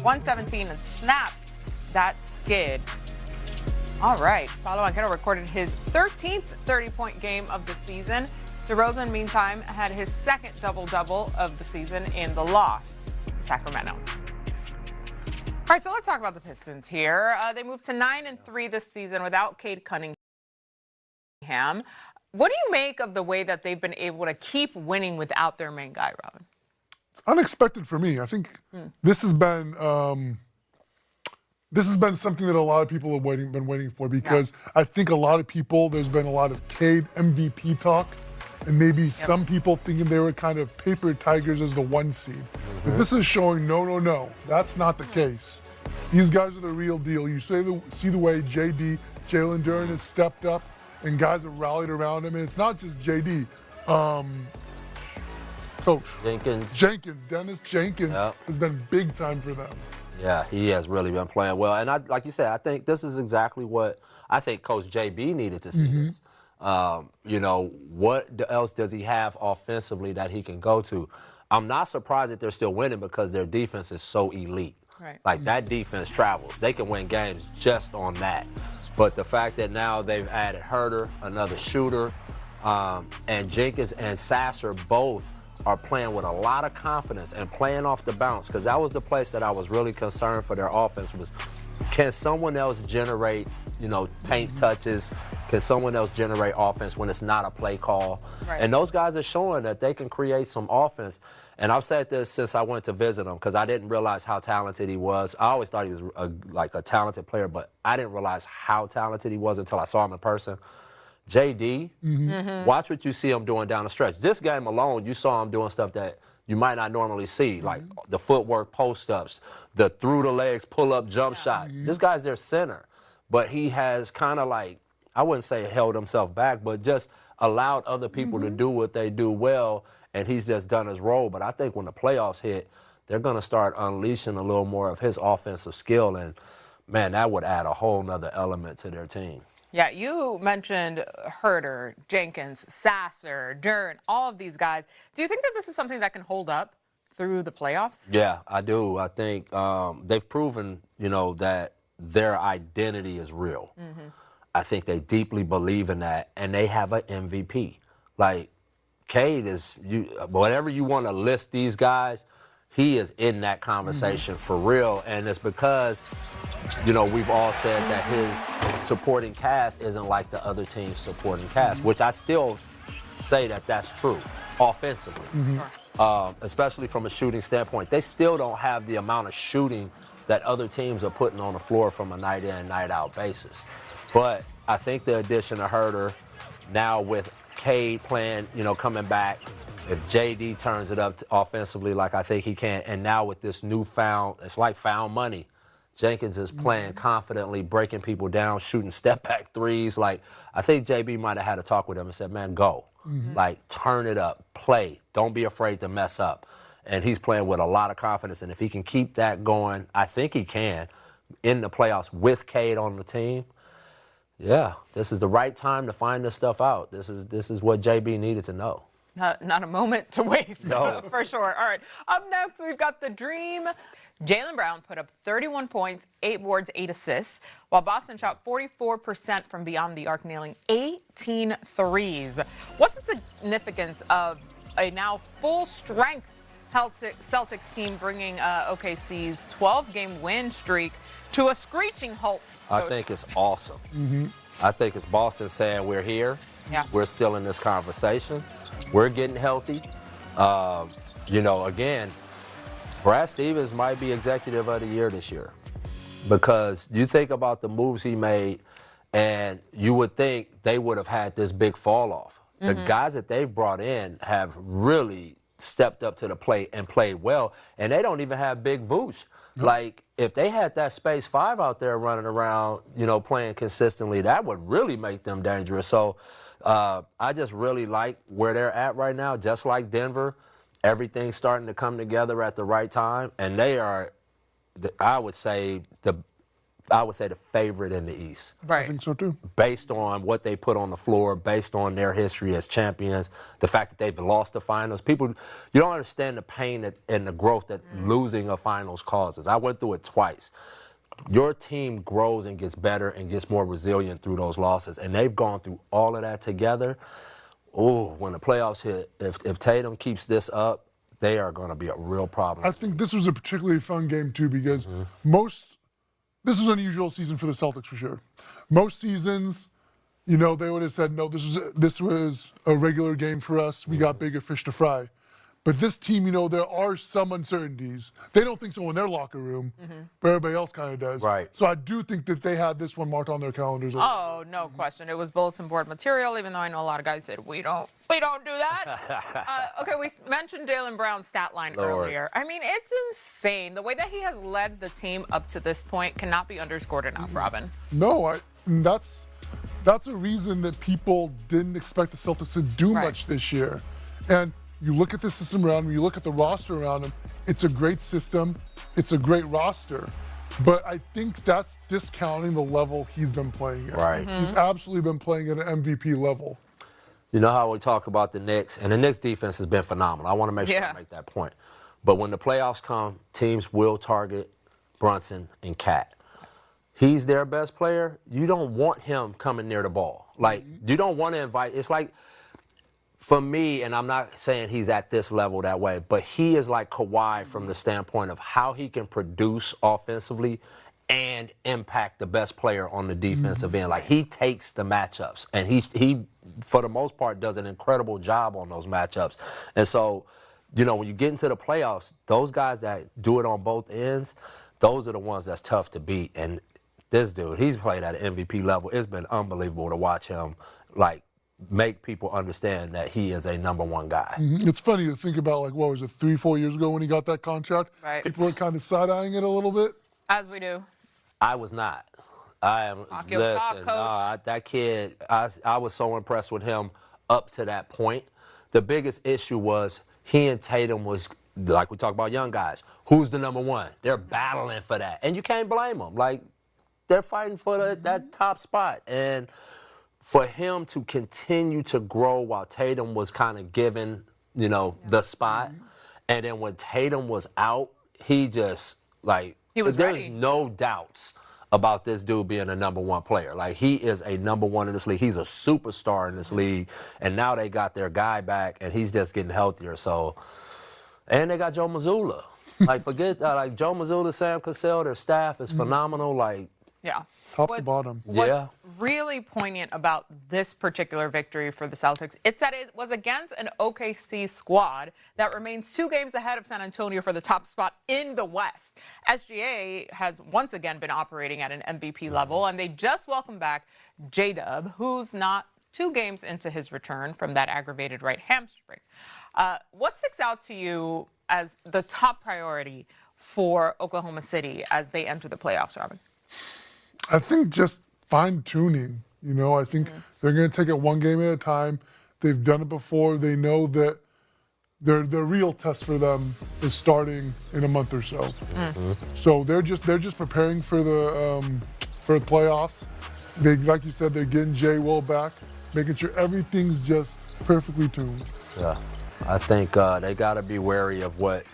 117 and snapped that skid. All right, Paolo Banchero recorded his 13th 30-point game of the season. DeRozan, meantime, had his second double-double of the season in the loss to Sacramento. All right, so let's talk about the Pistons here. They moved to 9-3 this season without Cade Cunningham. What do you make of the way that they've been able to keep winning without their main guy, Robin? It's unexpected for me. I think this has been something that a lot of people have been waiting for, because I think a lot of people, there's been a lot of Cade MVP talk, and maybe some people thinking they were kind of paper tigers as the 1 seed. But this is showing no, that's not the case. These guys are the real deal. You see the way Jalen Duren has stepped up, and guys have rallied around him. And it's not just JD. Coach Dennis Jenkins has been big time for them. Yeah, he has really been playing well. And like you said, I think this is exactly what I think Coach JB needed to see this. You know, what else does he have offensively that he can go to? I'm not surprised that they're still winning, because their defense is so elite. Right. Like, that defense travels. They can win games just on that. But the fact that now they've added Herter, another shooter, and Jenkins and Sasser both are playing with a lot of confidence and playing off the bounce, because that was the place that I was really concerned for their offense was, can someone else generate, you know, paint touches? Can someone else generate offense when it's not a play call? Right. And those guys are showing that they can create some offense. And I've said this since I went to visit him, because I didn't realize how talented he was. I always thought he was like a talented player, but I didn't realize how talented he was until I saw him in person. JD, watch what you see him doing down the stretch. This game alone, you saw him doing stuff that you might not normally see, like the footwork, post-ups, the through-the-legs, pull-up, jump shot. This guy's their center, but he has kind of like, I wouldn't say held himself back, but just allowed other people to do what they do well, and he's just done his role. But I think when the playoffs hit, they're going to start unleashing a little more of his offensive skill, and, man, that would add a whole nother element to their team. Yeah, you mentioned Herter, Jenkins, Sasser, Duren, all of these guys. Do you think that this is something that can hold up through the playoffs? Yeah, I do. I think they've proven, you know, that their identity is real. I think they deeply believe in that, and they have an MVP. Like, Cade is, whatever you want to list these guys, he is in that conversation for real, and it's because, you know, we've all said that his supporting cast isn't like the other team's supporting cast, which I still say that that's true offensively, especially from a shooting standpoint. They still don't have the amount of shooting that other teams are putting on the floor from a night in, night out basis. But I think the addition of Herter, now with Cade playing, you know, coming back, if JD turns it up offensively like I think he can, and now with this newfound, it's like found money. Jenkins is playing confidently, breaking people down, shooting step-back threes. Like, I think JB might have had a talk with him and said, man, go. Like, turn it up, play. Don't be afraid to mess up. And he's playing with a lot of confidence, and if he can keep that going, I think he can, in the playoffs with Cade on the team. Yeah, this is the right time to find this stuff out. This is what JB needed to know. Not a moment to waste, No. for sure. All right, up next, we've got the Dream. Jalen Brown put up 31 points, 8 boards, 8 assists, while Boston shot 44% from beyond the arc, nailing 18 threes. What's the significance of a now full-strength Celtics team bringing OKC's 12-game win streak to a screeching halt? I think it's awesome. I think it's Boston saying we're here. Yeah. We're still in this conversation. We're getting healthy. You know, again, Brad Stevens might be Executive of the Year this year, because you think about the moves he made, and you would think they would have had this big fall off. The guys that they've brought in have really stepped up to the plate and played well, and they don't even have big Vooch. Like, if they had that Space 5 out there running around, you know, playing consistently, that would really make them dangerous. So I just really like where they're at right now, just like Denver. Everything's starting to come together at the right time, and they are, I would say, the I would say, the favorite in the East. I Right. think so too. Based on what they put on the floor, based on their history as champions, the fact that they've lost the finals. People, you don't understand the pain and the growth that losing a finals causes. I went through it twice. Your team grows and gets better and gets more resilient through those losses, and they've gone through all of that together. Oh, when the playoffs hit, if Tatum keeps this up, they are going to be a real problem. I think this was a particularly fun game too because this was an unusual season for the Celtics for sure. Most seasons, you know, they would have said, no, this was a regular game for us. We got bigger fish to fry. But this team, you know, there are some uncertainties. They don't think so in their locker room, but everybody else kind of does. Right. So I do think that they had this one marked on their calendars. Oh, no question. It was bulletin board material, even though I know a lot of guys said, we don't do that. Okay, we mentioned Jalen Brown's stat line earlier. I mean, it's insane. The way that he has led the team up to this point cannot be underscored enough, Robin. No, that's a reason that people didn't expect the Celtics to do much this year. And you look at the system around him, you look at the roster around him, it's a great system, it's a great roster. But I think that's discounting the level he's been playing at. Right. He's absolutely been playing at an MVP level. You know how we talk about the Knicks, and the Knicks defense has been phenomenal. I want to make sure I make that point. But when the playoffs come, teams will target Brunson and Cat. He's their best player. You don't want him coming near the ball. Like, you don't want to invite, it's like, for me, and I'm not saying he's at this level that way, but he is like Kawhi from the standpoint of how he can produce offensively and impact the best player on the defensive end. Like, he takes the matchups, and he for the most part, does an incredible job on those matchups. And so, you know, when you get into the playoffs, those guys that do it on both ends, those are the ones that's tough to beat. And this dude, he's played at an MVP level. It's been unbelievable to watch him, like, make people understand that he is a number one guy. It's funny to think about, like, what was it, 3-4 years ago when he got that contract? Right. People were kind of side-eyeing it a little bit. As we do. I was not. I am. Talk your talk, Listen, Coach. that kid, I was so impressed with him up to that point. The biggest issue was he and Tatum was, like we talk about young guys, who's the number one? They're battling for that. And you can't blame them. Like, they're fighting for that top spot. And for him to continue to grow while Tatum was kind of given, you know, the spot. And then when Tatum was out, he just, like, he was there's ready. no doubts about this dude being a number one player. Like, he is a number one in this league. He's a superstar in this league. And now they got their guy back, and he's just getting healthier. So, and they got Joe Mazzulla. Like, forget, like, Joe Mazzulla, Sam Cassell, their staff is phenomenal. Like, Yeah. Top to bottom. What's really poignant about this particular victory for the Celtics, it's that it was against an OKC squad that remains 2 games ahead of San Antonio for the top spot in the West. SGA has once again been operating at an MVP level, and they just welcomed back J-Dub, who's not 2 games into his return from that aggravated right hamstring. What sticks out to you as the top priority for Oklahoma City as they enter the playoffs, Robin? I think just fine-tuning. You know, I think they're going to take it one game at a time. They've done it before. They know that the real test for them is starting in a month or so. So they're just preparing for the playoffs. They, like you said, they're getting Jay Will back, making sure everything's just perfectly tuned. yeah, I think they got to be wary of what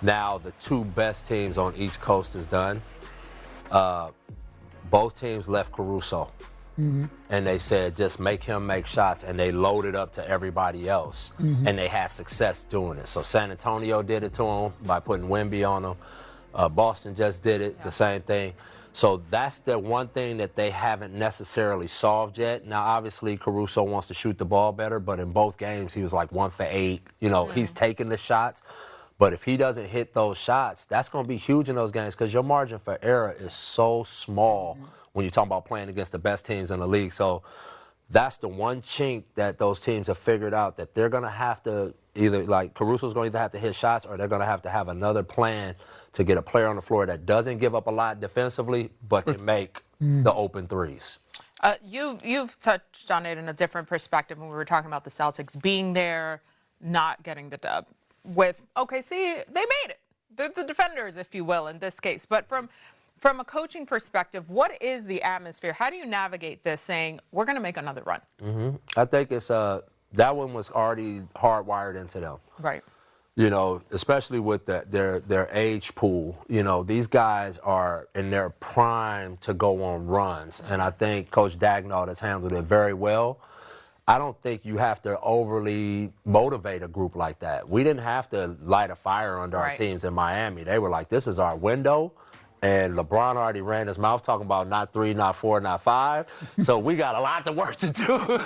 now the 2 best teams on each coast has done. Both teams left Caruso, and they said just make him make shots, and they loaded up to everybody else, and they had success doing it. So San Antonio did it to him by putting Wemby on him. Boston just did it, the same thing. So that's the one thing that they haven't necessarily solved yet. Now, obviously, Caruso wants to shoot the ball better, but in both games, he was like 1 for 8. You know, he's taking the shots. But if he doesn't hit those shots, that's going to be huge in those games because your margin for error is so small when you're talking about playing against the best teams in the league. So that's the one chink that those teams have figured out, that they're going to have to either, like, Caruso's going to either have to hit shots or they're going to have another plan to get a player on the floor that doesn't give up a lot defensively but can make the open threes. You've touched on it in a different perspective when we were talking about the Celtics being there, not getting the dub. With OKC, they made it. They're the defenders, if you will, in this case. But from From a coaching perspective, what is the atmosphere? How do you navigate this saying, we're going to make another run? I think it's that one was already hardwired into them. Right. You know, especially with their age pool. You know, these guys are in their prime to go on runs. And I think Coach Dagnall has handled it very well. I don't think you have to overly motivate a group like that. We didn't have to light a fire under our teams in Miami. They were like, this is our window. And LeBron already ran his mouth talking about not 3, not 4, not 5. So we got a lot of work to do.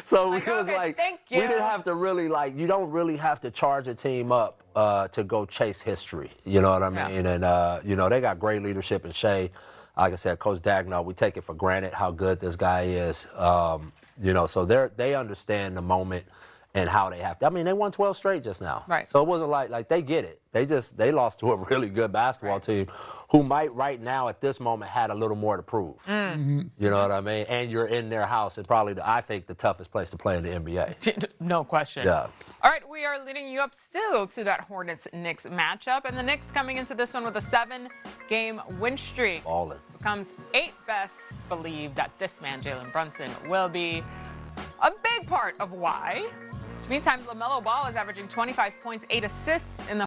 So it was like, we didn't have to really, like, you don't really have to charge a team up to go chase history. You know what I mean? And, you know, they got great leadership in Shea. Like I said, Coach Dagnall, we take it for granted how good this guy is. You know, so they understand the moment and how they have to. I mean, they won 12 straight just now. Right. So it wasn't like they get it. They lost to a really good basketball team who might right now at this moment had a little more to prove. You know what I mean? And you're in their house and probably, I think, the toughest place to play in the NBA. No question. Yeah. All right, we are leading you up still to that Hornets-Knicks matchup. And the Knicks coming into this one with a 7-game win streak. Ballin'. Becomes 8th best. Believe that this man, Jalen Brunson, will be a big part of why. Meantime, LaMelo Ball is averaging 25 points, 8 assists in the